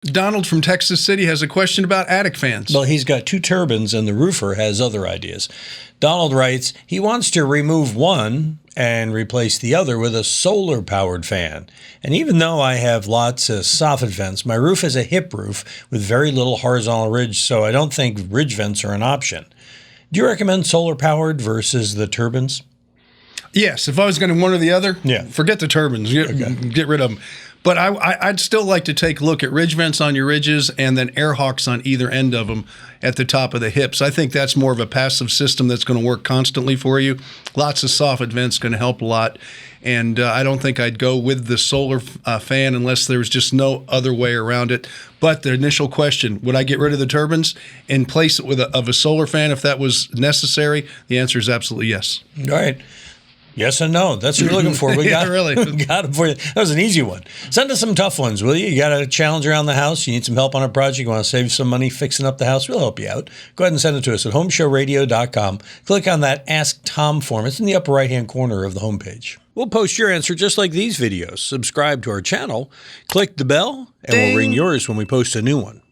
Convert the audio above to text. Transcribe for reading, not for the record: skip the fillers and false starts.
Donald from Texas City has a question about attic fans. Well, he's got 2 turbines and the roofer has other ideas. Donald writes, he wants to remove one and replace the other with a solar-powered fan. And even though I have lots of soffit vents, my roof is a hip roof with very little horizontal ridge, so I don't think ridge vents are an option. Do you recommend solar-powered versus the turbines? Yes, if I was going to one or the other, yeah. Forget the turbines, get rid of them. But I'd still like to take a look at ridge vents on your ridges and then air hawks on either end of them at the top of the hips. I think that's more of a passive system that's going to work constantly for you. Lots of soffit vents going to help a lot. And I don't think I'd go with the solar fan unless there was just no other way around it. But the initial question, would I get rid of the turbines and place it with a solar fan if that was necessary? The answer is absolutely yes. All right. Yes and no. That's what you're looking for. We got it for you. That was an easy one. Send us some tough ones, will you? You got a challenge around the house? You need some help on a project? You want to save some money fixing up the house? We'll help you out. Go ahead and send it to us at HomeShowRadio.com. Click on that Ask Tom form. It's in the upper right-hand corner of the homepage. We'll post your answer just like these videos. Subscribe to our channel, click the bell, and we'll ring yours when we post a new one.